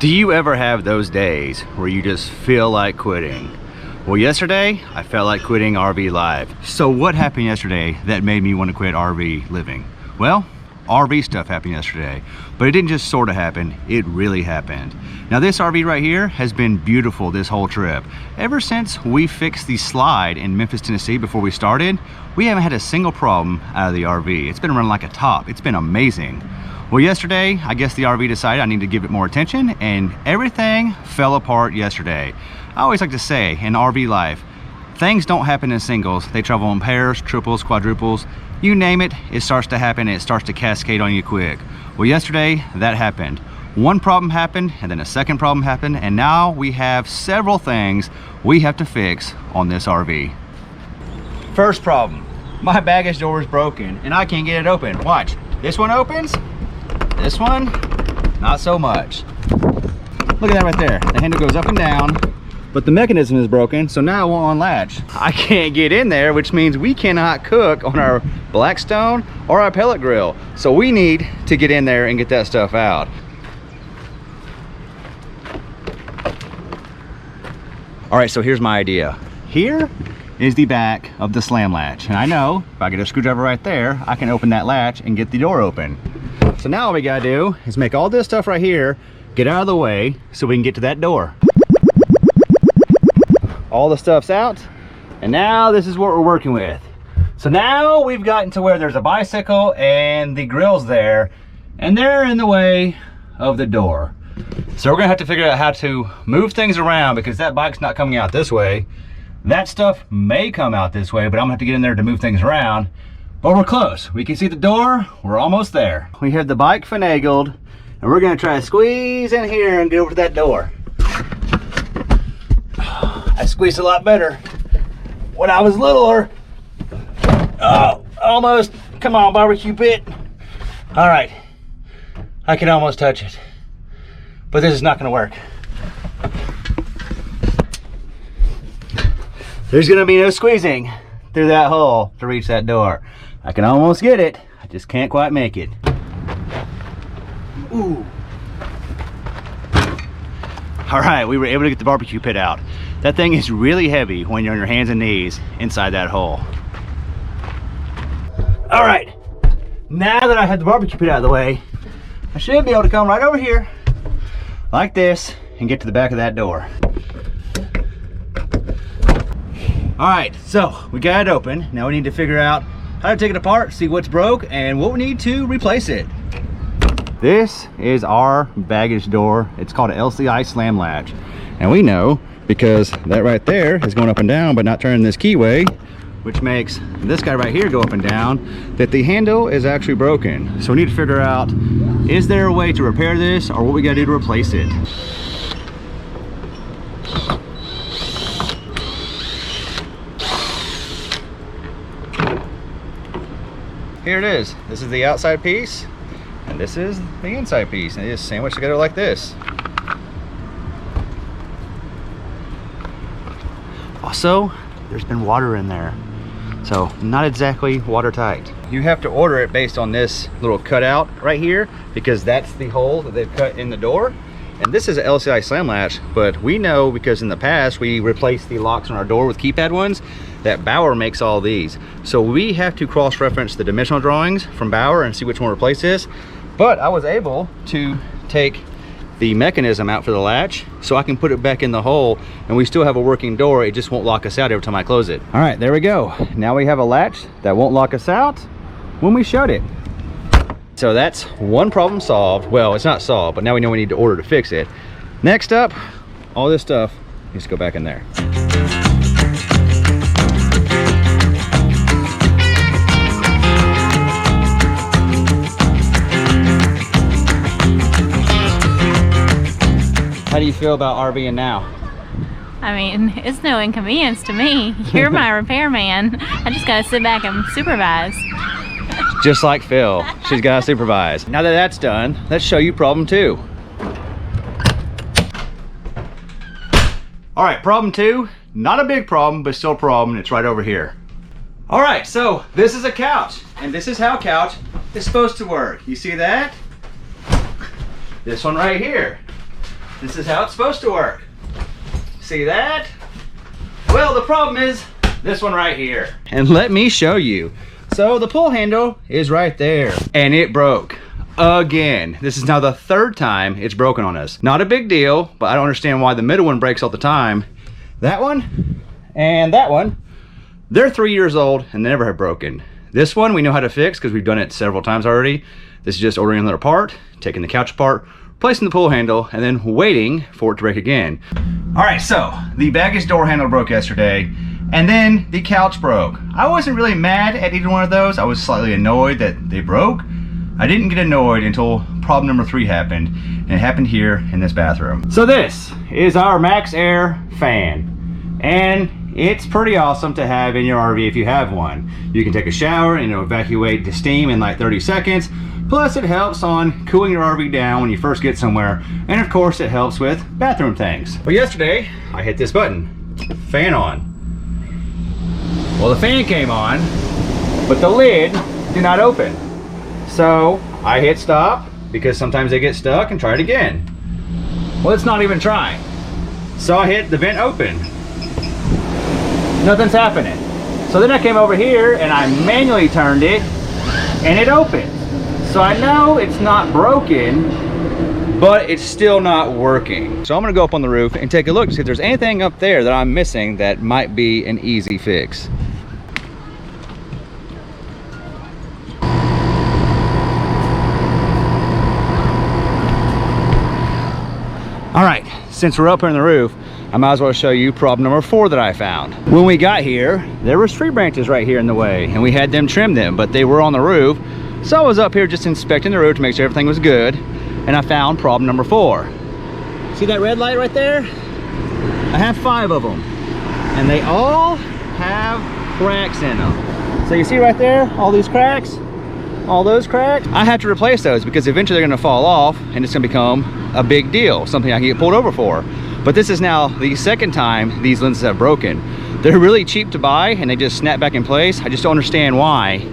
Do you ever have those days where you just feel like quitting? Well, yesterday, I felt like quitting RV life. So what happened yesterday that made me want to quit RV living? Well, RV stuff happened yesterday, but it didn't just sort of happen, it really happened. Now this RV right here has been beautiful this whole trip. Ever since we fixed the slide in Memphis, Tennessee before we started, we haven't had a single problem out of the RV. It's been running like a top, it's been amazing. Well, yesterday, I guess the RV decided I need to give it more attention and everything fell apart yesterday. I always like to say, in RV life, things don't happen in singles. They travel in pairs, triples, quadruples, you name it, it starts to happen and it starts to cascade on you quick. Well, yesterday, that happened. One problem happened and then a second problem happened, and now we have several things we have to fix on this RV. First problem, my baggage door is broken and I can't get it open. Watch, this one opens. This one, not so much. Look at that right there. The handle goes up and down, but the mechanism is broken, so now it won't unlatch. I can't get in there, which means we cannot cook on our Blackstone or our pellet grill. So we need to get in there and get that stuff out. All right, so here's my idea. Here is the back of the slam latch. And I know if I get a screwdriver right there, I can open that latch and get the door open. So now all we gotta do is make all this stuff right here, get out of the way so we can get to that door. All the stuff's out, and now this is what we're working with. So now we've gotten to where there's a bicycle and the grill's there, and they're in the way of the door. So we're gonna have to figure out how to move things around because that bike's not coming out this way. That stuff may come out this way, but I'm gonna have to get in there to move things around. But we're close. We can see the door. We're almost there. We have the bike finagled, and we're gonna try to squeeze in here and get over to that door. I squeezed a lot better when I was littler. Oh, almost. Come on, barbecue pit. All right, I can almost touch it, but this is not gonna work. There's gonna be no squeezing through that hole to reach that door. I can almost get it, I just can't quite make it. Ooh. All right, we were able to get the barbecue pit out. That thing is really heavy when you're on your hands and knees inside that hole. All right, now that I have the barbecue pit out of the way, I should be able to come right over here like this and get to the back of that door. All right, so we got it open. Now we need to figure out how to take it apart, see what's broke, and what we need to replace it. This is our baggage door. It's called an LCI slam latch. And we know because that right there is going up and down, but not turning this keyway, which makes this guy right here go up and down, that the handle is actually broken. So we need to figure out, is there a way to repair this or what we gotta do to replace it? Here it is. This is the outside piece, and this is the inside piece, and they just sandwich together like this. Also, there's been water in there, so not exactly watertight. You have to order it based on this little cutout right here, because that's the hole that they've cut in the door. And this is an LCI slam latch, but we know because in the past we replaced the locks on our door with keypad ones, that Bauer makes all these. So we have to cross-reference the dimensional drawings from Bauer and see which one replaces. But I was able to take the mechanism out for the latch so I can put it back in the hole, and we still have a working door. It just won't lock us out every time I close it. All right, there we go. Now we have a latch that won't lock us out when we shut it. So that's one problem solved. Well, it's not solved, but now we know we need to order to fix it. Next up, all this stuff needs to go back in there. How do you feel about RVing now? I mean, it's no inconvenience to me. You're my repairman. I just gotta sit back and supervise. Just like Phil, she's gotta supervise. Now that that's done, let's show you problem 2. All right, problem 2, not a big problem, but still a problem. It's right over here. All right, so this is a couch, and this is how a couch is supposed to work. You see that? This one right here. this is how it's supposed to work. See that? Well, the problem is this one right here. And let me show you. So the pull handle is right there, and it broke again. This is now the third time it's broken on us. Not a big deal, but I don't understand why the middle one breaks all the time. That one and that one, they're 3 years old and they never have broken. This one we know how to fix because we've done it several times already. This is just ordering another part, taking the couch apart, placing the pull handle, and then waiting for it to break again. All right, so the baggage door handle broke yesterday, and then the couch broke. I wasn't really mad at either one of those. I was slightly annoyed that they broke. I didn't get annoyed until problem number 3 happened, and it happened here in this bathroom. So this is our MaxxAir fan, and it's pretty awesome to have in your RV if you have one. You can take a shower and it'll evacuate the steam in like 30 seconds. Plus it helps on cooling your RV down when you first get somewhere. And of course it helps with bathroom things. Well, yesterday I hit this button, fan on. Well, the fan came on, but the lid did not open. So I hit stop because sometimes they get stuck, and try it again. Well, it's not even trying. So I hit the vent open. Nothing's happening. So then I came over here and I manually turned it and it opened. So I know it's not broken, but it's still not working. So I'm gonna go up on the roof and take a look to see if there's anything up there that I'm missing that might be an easy fix. All right, since we're up here on the roof, I might as well show you problem number 4 that I found. When we got here, there was tree branches right here in the way, and we had them trim them, but they were on the roof. So I was up here just inspecting the roof to make sure everything was good, and I found problem number 4. See that red light right there? I have 5 of them, and they all have cracks in them. So you see right there, all these cracks? All those cracks? I have to replace those because eventually they're gonna fall off and it's gonna become a big deal, something I can get pulled over for. But this is now the second time these lenses have broken. They're really cheap to buy and they just snap back in place. I just don't understand why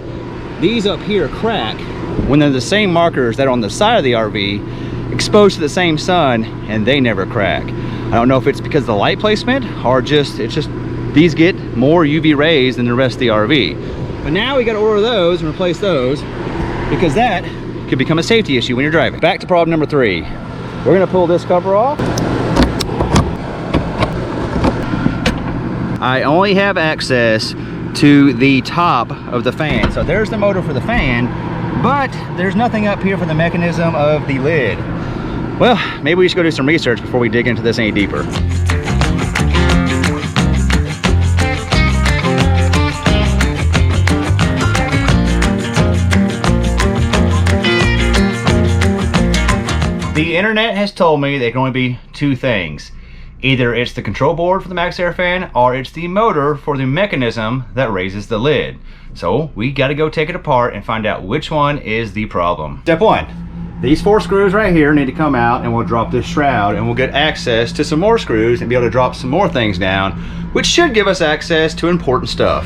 these up here crack when they're the same markers that are on the side of the RV exposed to the same sun, and they never crack. I don't know if it's because of the light placement or just these get more UV rays than the rest of the RV. But now we got to order those and replace those because that could become a safety issue when you're driving. Back to problem number 3. We're going to pull this cover off. I only have access to the top of the fan. So there's the motor for the fan, but there's nothing up here for the mechanism of the lid. Well, maybe we should go do some research before we dig into this any deeper. The internet has told me there can only be 2 things. Either it's the control board for the MaxxAir fan or it's the motor for the mechanism that raises the lid. So we got to go take it apart and find out which one is the problem. Step 1. These 4 screws right here need to come out, and we'll drop this shroud and we'll get access to some more screws and be able to drop some more things down, which should give us access to important stuff.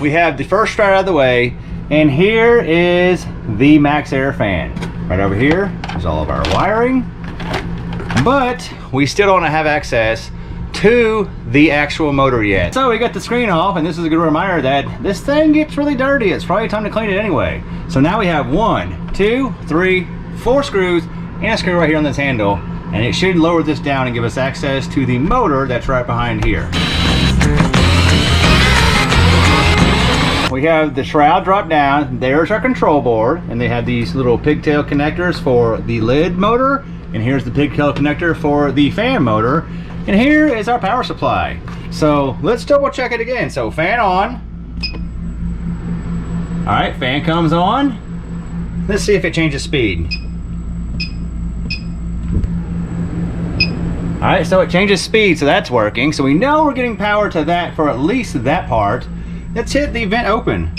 We have the first shroud out of the way, and here is the MaxxAir fan. Right over here is all of our wiring, but we still don't have access to the actual motor yet. So we got the screen off, and this is a good reminder that this thing gets really dirty. It's probably time to clean it anyway. So now we have 1, 2, 3, 4 screws and a screw right here on this handle, and it should lower this down and give us access to the motor that's right behind here. We have the shroud drop down. There's our control board, and they have these little pigtail connectors for the lid motor, and here's the pigtail connector for the fan motor, and here is our power supply. So let's double check it again. So fan on. All right, fan comes on. Let's see if it changes speed. All right, so it changes speed, so that's working. So we know we're getting power to that for at least that part. Let's hit the vent open.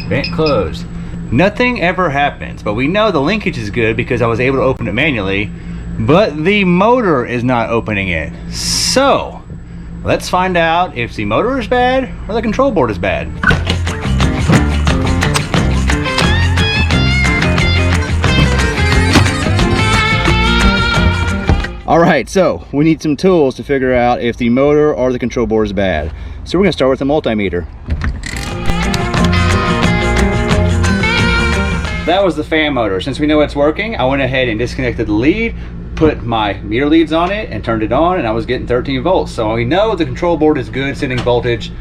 Vent closed. Nothing ever happens, but we know the linkage is good because I was able to open it manually, but the motor is not opening it. So let's find out if the motor is bad or the control board is bad. All right, so we need some tools to figure out if the motor or the control board is bad. So we're gonna start with the multimeter. That was the fan motor. Since we know it's working, I went ahead and disconnected the lead, put my meter leads on it and turned it on, and I was getting 13 volts. So we know the control board is good sending voltage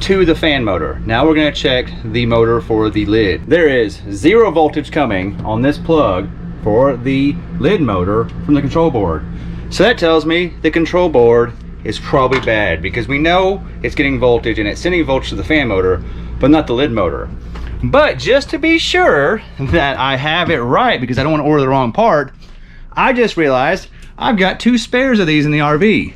to the fan motor. Now we're gonna check the motor for the lid. There is 0 voltage coming on this plug for the lid motor from the control board. So that tells me the control board is probably bad, because we know it's getting voltage and it's sending voltage to the fan motor, but not the lid motor. But just to be sure that I have it right, because I don't want to order the wrong part, I just realized I've got 2 spares of these in the RV.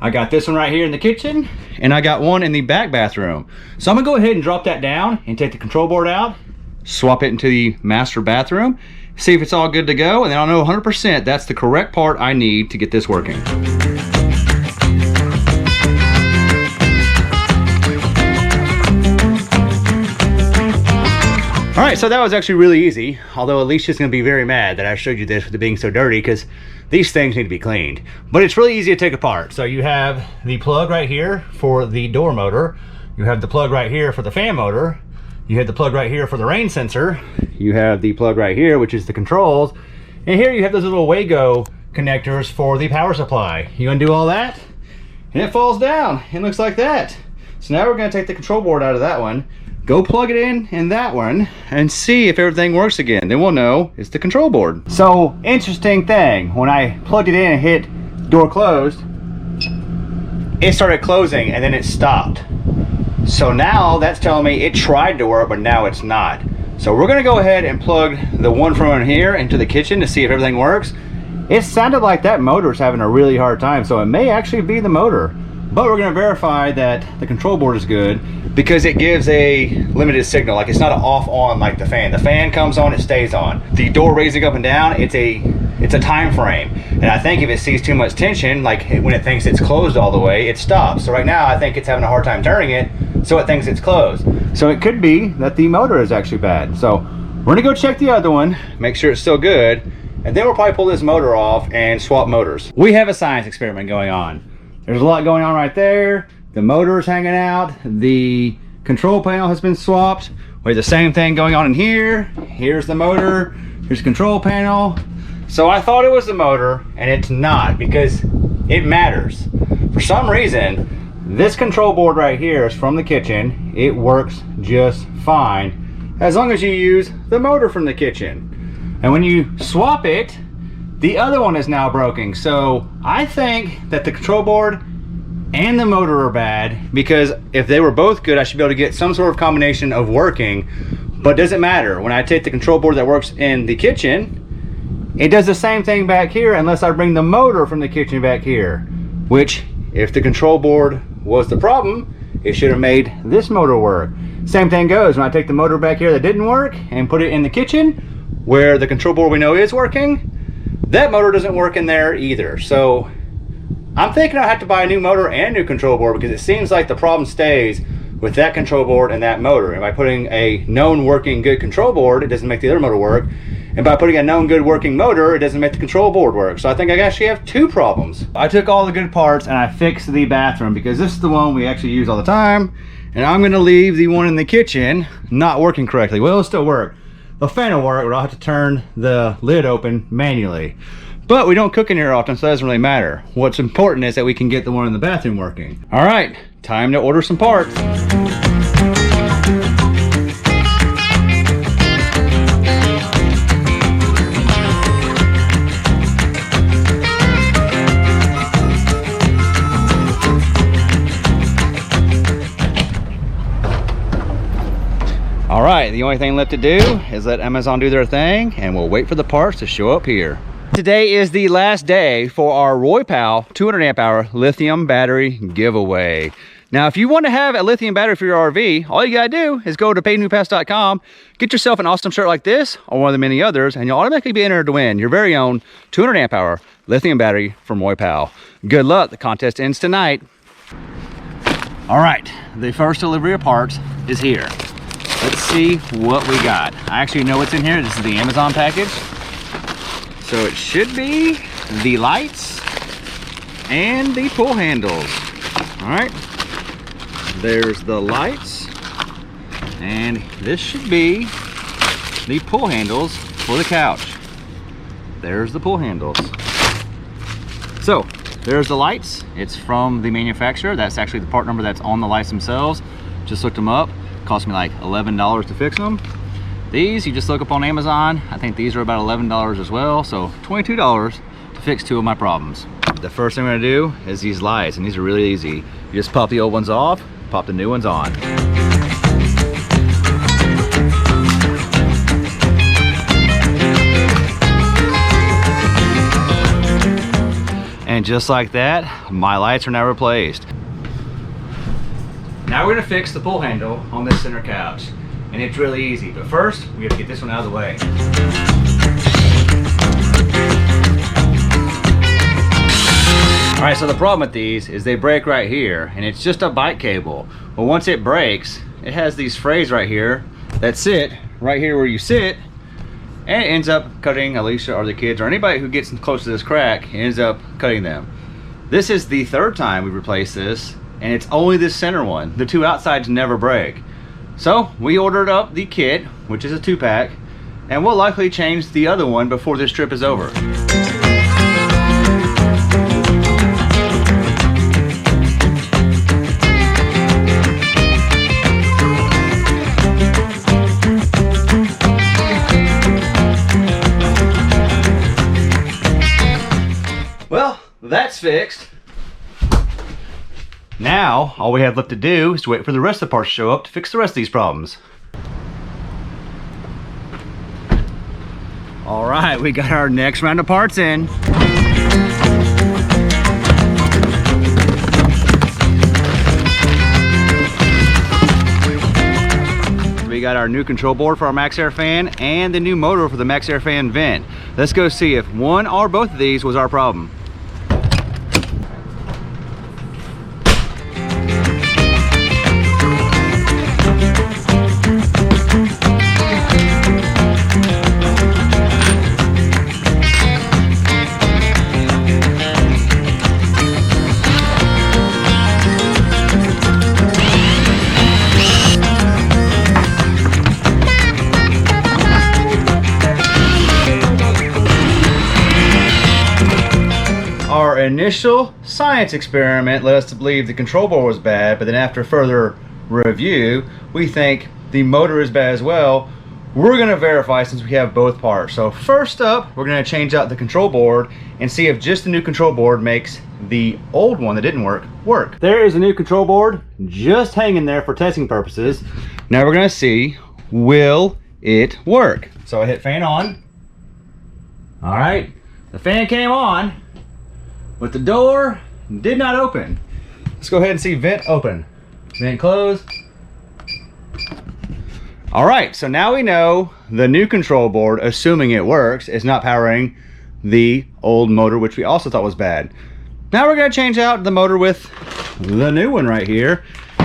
I got this one right here in the kitchen, and I got one in the back bathroom. So I'm gonna go ahead and drop that down and take the control board out, swap it into the master bathroom, see if it's all good to go, and then I'll know 100% that's the correct part I need to get this working. All right, so that was actually really easy, although Alicia's gonna be very mad that I showed you this with it being so dirty, because these things need to be cleaned. But it's really easy to take apart. So you have the plug right here for the door motor, you have the plug right here for the fan motor, you have the plug right here for the rain sensor, you have the plug right here, which is the controls, and here you have those little Wago connectors for the power supply. You undo all that, and it falls down. It looks like that. So now we're gonna take the control board out of that one, go plug it in that one, and see if everything works again. Then we'll know it's the control board. So, interesting thing, when I plugged it in and hit door closed, it started closing and then it stopped. So now that's telling me it tried to work, but now it's not. So we're gonna go ahead and plug the one from in here into the kitchen to see if everything works. It sounded like that motor's having a really hard time, so it may actually be the motor. But we're gonna verify that the control board is good, because it gives a limited signal. Like, it's not an off on like the fan. The fan comes on, it stays on. The door raising up and down, it's a time frame. And I think if it sees too much tension, like when it thinks it's closed all the way, it stops. So right now I think it's having a hard time turning it, so it thinks it's closed. So it could be that the motor is actually bad. So we're gonna go check the other one, make sure it's still good, and then we'll probably pull this motor off and swap motors. We have a science experiment going on. There's a lot going on right there. The motor is hanging out. The control panel has been swapped. We have the same thing going on in here. Here's the motor. Here's the control panel. So I thought it was the motor, and it's not, because it matters. For some reason, this control board right here is from the kitchen. It works just fine, as long as you use the motor from the kitchen. And when you swap it, the other one is now broken. So I think that the control board and the motor are bad, because if they were both good, I should be able to get some sort of combination of working. But it doesn't matter. When I take the control board that works in the kitchen, it does the same thing back here unless I bring the motor from the kitchen back here. Which, if the control board was the problem, it should have made this motor work. Same thing goes when I take the motor back here that didn't work and put it in the kitchen, where the control board we know is working. That motor doesn't work in there either. So I'm thinking I have to buy a new motor and a new control board, because it seems like the problem stays with that control board and that motor. And by putting a known working good control board, it doesn't make the other motor work. And by putting a known good working motor, it doesn't make the control board work. So I think I actually have 2 problems. I took all the good parts and I fixed the bathroom, because this is the one we actually use all the time. And I'm gonna leave the one in the kitchen not working correctly. Well, it'll still work. The fan will work, but I'll have to turn the lid open manually. But we don't cook in here often, so that doesn't really matter. What's important is that we can get the one in the bathroom working. All right, time to order some parts. All right, the only thing left to do is let Amazon do their thing, and we'll wait for the parts to show up here. Today is the last day for our Roypal 200 amp hour lithium battery giveaway. Now, if you want to have a lithium battery for your RV, all you gotta do is go to pavingnewpass.com, get yourself an awesome shirt like this or one of the many others, and you'll automatically be entered to win your very own 200 amp hour lithium battery from Roypal. Good luck, the contest ends tonight. All right, the first delivery of parts is here. Let's see what we got. I actually know what's in here. This is the Amazon package. So it should be the lights and the pull handles. All right, there's the lights, and this should be the pull handles for the couch. There's the pull handles. So there's the lights. It's from the manufacturer. That's actually the part number that's on the lights themselves. Just looked them up. Cost me like $11 to fix them. These you just look up on Amazon. I think these are about $11 as well. So $22 to fix 2 of my problems. The first thing I'm gonna do is these lights, and these are really easy. You just pop the old ones off, pop the new ones on. And just like that, my lights are now replaced. Now we're gonna fix the pull handle on this center couch. And it's really easy, but first, we have to get this one out of the way. All right, so the problem with these is they break right here, and it's just a bike cable. Well, once it breaks, it has these frays right here that sit right here where you sit, and it ends up cutting Alicia or the kids or anybody who gets close to this crack, ends up cutting them. This is the 3rd time we replaced this, and it's only this center one. The 2 outsides never break. So we ordered up the kit, which is a 2-pack, and we'll likely change the other one before this trip is over. Well, that's fixed. Now, all we have left to do is to wait for the rest of the parts to show up to fix the rest of these problems. All right, we got our next round of parts in. We got our new control board for our MaxxAir fan and the new motor for the MaxxAir fan vent. Let's go see if one or both of these was our problem. Our initial science experiment led us to believe the control board was bad, but then after further review, we think the motor is bad as well. We're going to verify since we have both parts. So first up, we're going to change out the control board and see if just the new control board makes the old one that didn't work. There is a new control board just hanging there for testing purposes. Now we're going to see, will it work? So I hit fan on. All right, the fan came on, but the door did not open. Let's go ahead and see vent open. Vent close. All right, so now we know the new control board, assuming it works, is not powering the old motor, which we also thought was bad. Now we're gonna change out the motor with the new one right here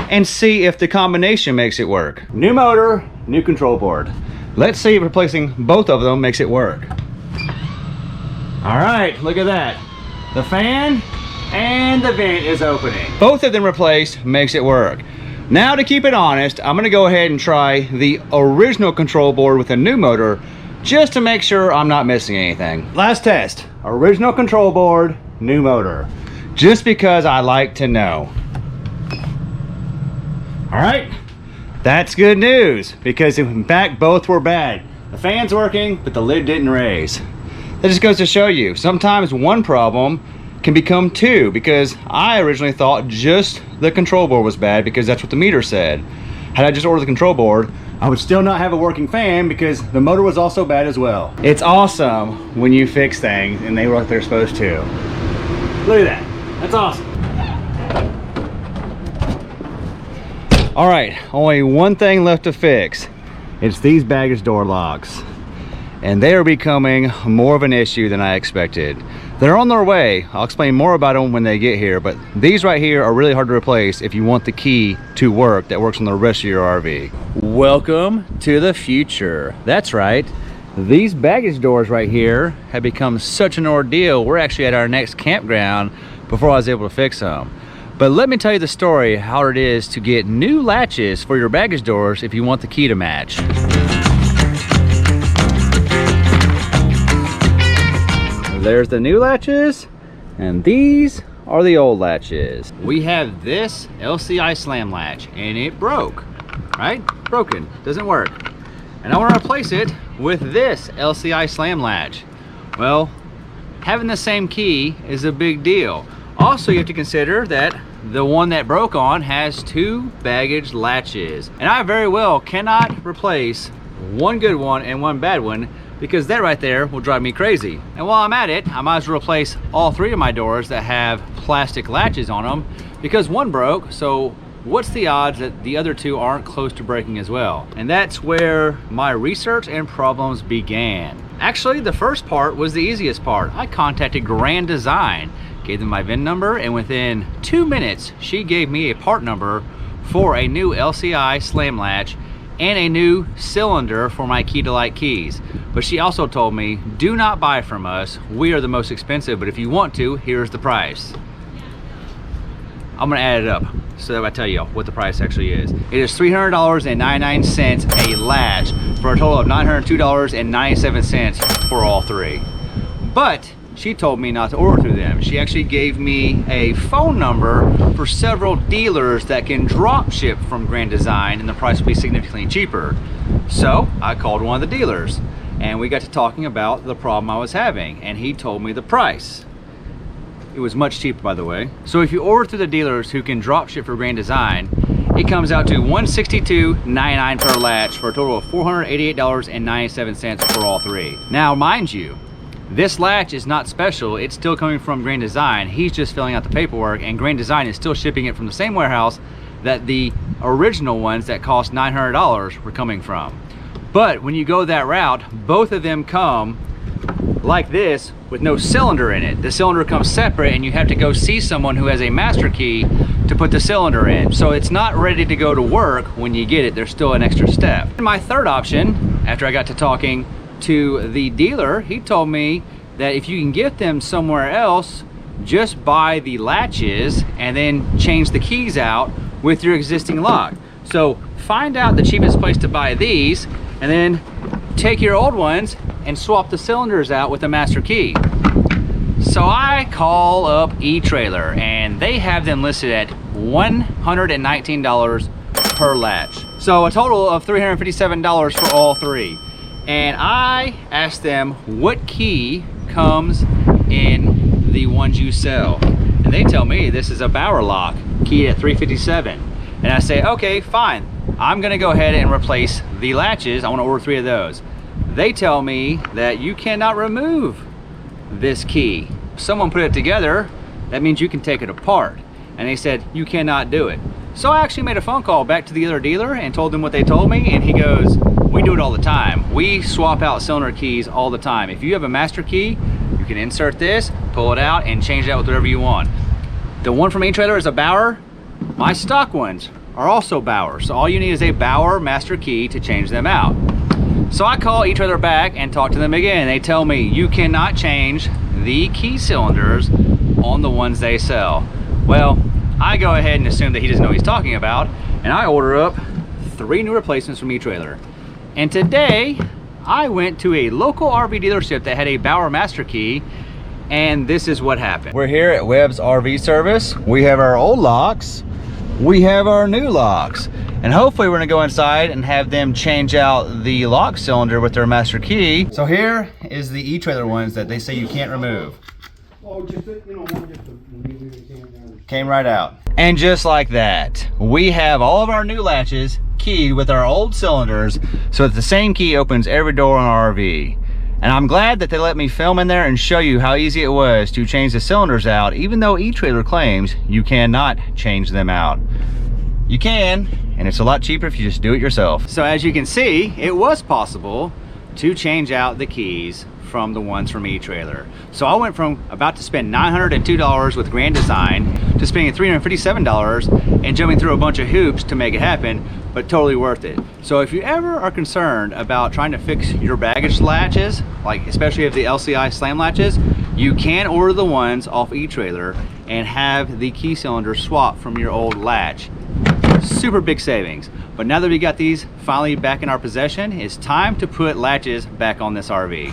and see if the combination makes it work. New motor, new control board. Let's see if replacing both of them makes it work. All right, look at that. The fan and the vent is opening. Both of them replaced makes it work. Now to keep it honest, I'm gonna go ahead and try the original control board with a new motor just to make sure I'm not missing anything. Last test, original control board, new motor. Just because I like to know. All right, that's good news because in fact both were bad. The fan's working, but the lid didn't raise. That just goes to show you, sometimes one problem can become 2 because I originally thought just the control board was bad because that's what the meter said. Had I just ordered the control board, I would still not have a working fan because the motor was also bad as well. It's awesome when you fix things and they work like they're supposed to. Look at that, that's awesome. All right, only one thing left to fix. It's these baggage door locks. And they are becoming more of an issue than I expected. They're on their way. I'll explain more about them when they get here, but these right here are really hard to replace if you want the key to work that works on the rest of your RV. Welcome to the future. That's right. These baggage doors right here have become such an ordeal. We're actually at our next campground before I was able to fix them. But let me tell you the story how it is to get new latches for your baggage doors if you want the key to match. There's the new latches, and these are the old latches. We have this LCI slam latch, and it broke, right? Broken, doesn't work. And I want to replace it with this LCI slam latch. Well, having the same key is a big deal. Also, you have to consider that the one that broke on has 2 baggage latches, and I very well cannot replace one good one and one bad one, because that right there will drive me crazy. And while I'm at it, I might as well replace all 3 of my doors that have plastic latches on them, because one broke, so what's the odds that the other 2 aren't close to breaking as well? And that's where my research and problems began. Actually, the first part was the easiest part. I contacted Grand Design, gave them my VIN number, and within 2 minutes, she gave me a part number for a new LCI slam latch and a new cylinder for my key to light keys. But she also told me, do not buy from us. We are the most expensive, but if you want to, here's the price. I'm gonna add it up so that I tell you what the price actually is. It is $300.99 a latch for a total of $902.97 for all 3. But she told me not to order through them. She actually gave me a phone number for several dealers that can drop ship from Grand Design, and the price will be significantly cheaper. So I called one of the dealers, and we got to talking about the problem I was having, and he told me the price. It was much cheaper, by the way. So if you order through the dealers who can drop ship for Grand Design, it comes out to $162.99 per latch for a total of $488.97 for all 3. Now, mind you, this latch is not special. It's still coming from Grand Design. He's just filling out the paperwork, and Grand Design is still shipping it from the same warehouse that the original ones that cost $900 were coming from. But when you go that route, both of them come like this with no cylinder in it. The cylinder comes separate, and you have to go see someone who has a master key to put the cylinder in. So it's not ready to go to work when you get it. There's still an extra step. And my third option, after I got to talking to the dealer, he told me that if you can get them somewhere else, just buy the latches and then change the keys out with your existing lock. So find out the cheapest place to buy these, and then take your old ones and swap the cylinders out with a master key. So I call up eTrailer, and they have them listed at $119 per latch. So a total of $357 for all 3. And I asked them what key comes in the ones you sell. And they tell me this is a Bauer lock, keyed at 357. And I say, okay, fine. I'm gonna go ahead and replace the latches. I wanna order 3 of those. They tell me that you cannot remove this key. Someone put it together, that means you can take it apart. And they said, you cannot do it. So I actually made a phone call back to the other dealer and told him what they told me, and he goes, we do it all the time. We swap out cylinder keys all the time. If you have a master key, you can insert this, pull it out, and change it out with whatever you want. The one from eTrailer is a Bauer. My stock ones are also Bauer. So all you need is a Bauer master key to change them out. So I call eTrailer back and talk to them again. They tell me you cannot change the key cylinders on the ones they sell. Well, I go ahead and assume that he doesn't know what he's talking about, and I order up 3 new replacements from eTrailer. And today, I went to a local RV dealership that had a Bauer master key, and this is what happened. We're here at Webb's RV Service. We have our old locks, we have our new locks, and hopefully we're gonna go inside and have them change out the lock cylinder with their master key. So here is the eTrailer ones that they say you can't remove. Oh, just, you know, one just to Came right out. And just like that, we have all of our new latches keyed with our old cylinders, so that the same key opens every door on our RV. And I'm glad that they let me film in there and show you how easy it was to change the cylinders out, even though eTrailer claims you cannot change them out. You can, and it's a lot cheaper if you just do it yourself. So as you can see, it was possible to change out the keys from the ones from eTrailer. So I went from about to spend $902 with Grand Design to spending $357 and jumping through a bunch of hoops to make it happen, but totally worth it. So if you ever are concerned about trying to fix your baggage latches, like especially if the LCI slam latches, You can order the ones off eTrailer and have the key cylinder swapped from your old latch. Super big savings. But now that we got these finally back in our possession, it's time to put latches back on this RV.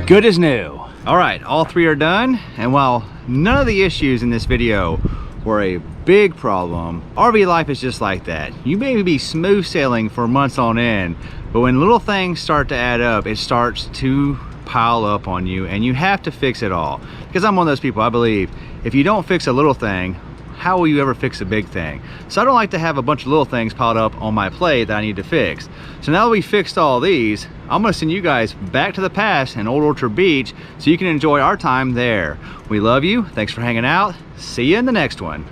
Good as new. All right, all three are done. And while none of the issues in this video were a big problem, RV life is just like that. You may be smooth sailing for months on end, but when little things start to add up, it starts to pile up on you and you have to fix it all. Because I'm one of those people, I believe if you don't fix a little thing, how will you ever fix a big thing? So I don't like to have a bunch of little things piled up on my plate that I need to fix. So now that we fixed all these, I'm gonna send you guys back to the past in Old Orchard Beach so you can enjoy our time there. We love you, thanks for hanging out. See you in the next one.